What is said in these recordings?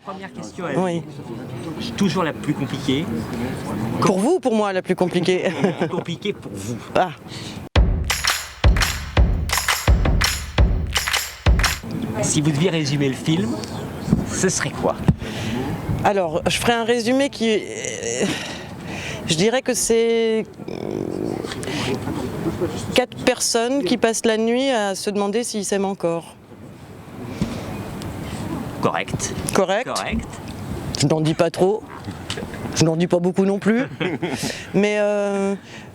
Première question, Oui. toujours la plus compliquée. Pour vous ou pour moi la plus compliquée? La plus compliquée pour vous. Ah. Si vous deviez résumer le film, ce serait quoi? Alors, je ferai un résumé qui... Je dirais que c'est 4 personnes qui passent la nuit à se demander s'ils s'aiment encore. Correct. Correct. Correct. Je n'en dis pas trop. Je n'en dis pas beaucoup non plus. Mais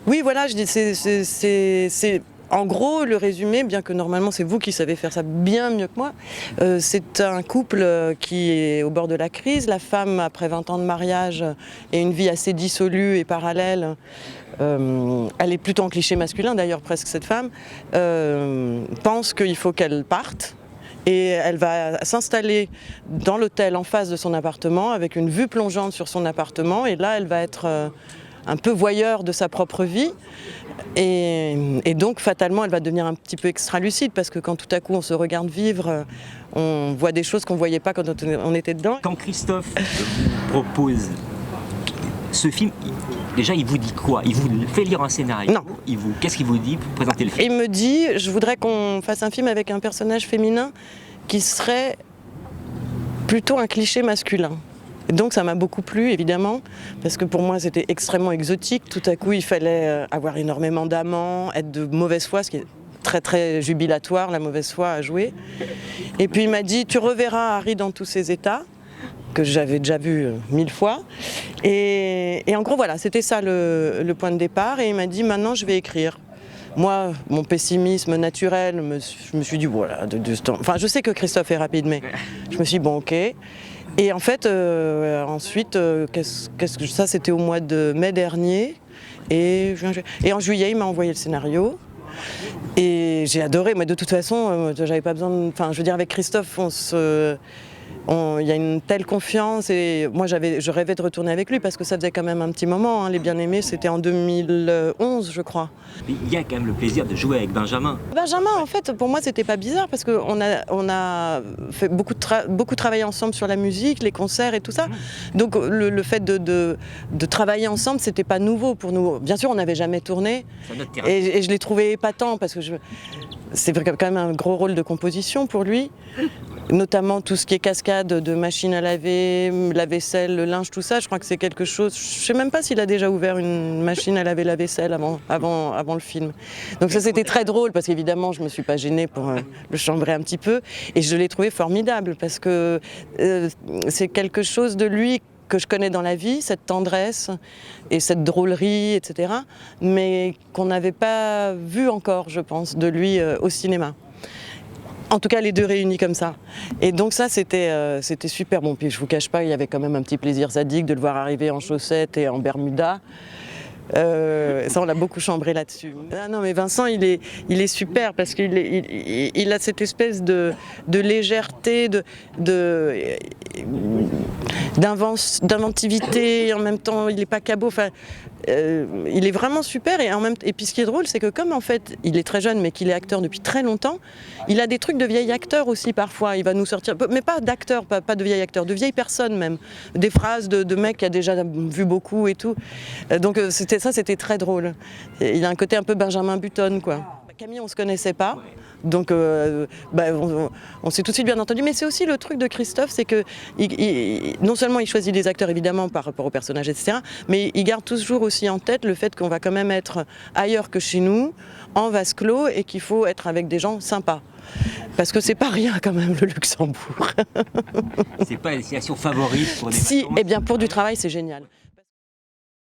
oui, voilà, je dis, c'est en gros le résumé, bien que normalement c'est vous qui savez faire ça bien mieux que moi. C'est un couple qui est au bord de la crise. La femme, après 20 ans de mariage et une vie assez dissolue et parallèle, elle est plutôt en cliché masculin d'ailleurs presque cette femme, pense qu'il faut qu'elle parte. Et elle va s'installer dans l'hôtel en face de son appartement avec une vue plongeante sur son appartement. Et là, elle va être un peu voyeur de sa propre vie. Et donc, fatalement, elle va devenir un petit peu extra-lucide parce que quand tout à coup on se regarde vivre, on voit des choses qu'on ne voyait pas quand on était dedans. Quand Christophe vous propose ce film, déjà il vous dit quoi? Il vous fait lire un scénario? Non. Qu'est-ce qu'il vous dit pour présenter le film? Il me dit, je voudrais qu'on fasse un film avec un personnage féminin qui serait plutôt un cliché masculin. Et donc ça m'a beaucoup plu évidemment, parce que pour moi c'était extrêmement exotique. Tout à coup il fallait avoir énormément d'amants, être de mauvaise foi, ce qui est très très jubilatoire, la mauvaise foi à jouer. Et puis il m'a dit, tu reverras Harry dans tous ses états, que j'avais déjà vu 1000 fois. Et en gros voilà, c'était ça le point de départ. Et il m'a dit, maintenant je vais écrire. Moi, mon pessimisme naturel, je me suis dit, voilà, enfin je sais que Christophe est rapide, mais je me suis dit, bon ok. Et en fait, ensuite, ça c'était au mois de mai dernier. Et en juillet, il m'a envoyé le scénario. Et j'ai adoré, mais de toute façon, j'avais pas besoin de... Enfin, je veux dire, avec Christophe, il y a une telle confiance et moi je rêvais de retourner avec lui parce que ça faisait quand même un petit moment, hein. Les Bien-Aimés c'était en 2011 je crois. Il y a quand même le plaisir de jouer avec Benjamin. Benjamin en fait pour moi c'était pas bizarre parce qu'on a fait beaucoup travaillé ensemble sur la musique, les concerts et tout ça. Donc le fait de travailler ensemble c'était pas nouveau pour nous. Bien sûr on n'avait jamais tourné et je l'ai trouvé épatant parce que c'est quand même un gros rôle de composition pour lui. Notamment tout ce qui est cascade de machines à laver, la vaisselle, le linge, tout ça, je crois que c'est quelque chose... Je ne sais même pas s'il a déjà ouvert une machine à laver la vaisselle avant le film. Donc ça c'était très drôle parce qu'évidemment je ne me suis pas gênée pour le chambrer un petit peu et je l'ai trouvé formidable parce que c'est quelque chose de lui que je connais dans la vie, cette tendresse et cette drôlerie, etc. mais qu'on n'avait pas vu encore, je pense, de lui au cinéma. En tout cas, les deux réunis comme ça. Et donc ça, c'était super bon. Puis je vous cache pas, il y avait quand même un petit plaisir sadique de le voir arriver en chaussettes et en bermuda. Ça, on l'a beaucoup chambré là-dessus. Ah non, mais Vincent, il est super parce qu'il a cette espèce de légèreté, d'inventivité. En même temps, il n'est pas cabot. Enfin, il est vraiment super. Et puis, ce qui est drôle, c'est que comme en fait, il est très jeune, mais qu'il est acteur depuis très longtemps, il a des trucs de vieil acteur aussi parfois. Il va nous sortir, mais pas d'acteur, pas de vieil acteur, de vieille personne même. Des phrases de mec qui a déjà vu beaucoup et tout. Donc c'était très drôle. Il a un côté un peu Benjamin Button, quoi. Camille, on se connaissait pas, donc on s'est tout de suite bien entendu. Mais c'est aussi le truc de Christophe, c'est que non seulement il choisit des acteurs évidemment par rapport aux personnages, etc., mais il garde toujours aussi en tête le fait qu'on va quand même être ailleurs que chez nous, en vase clos, et qu'il faut être avec des gens sympas. Parce que c'est pas rien quand même le Luxembourg. C'est pas la destination favorite pour des vacances. Si, eh bien pour du travail c'est génial.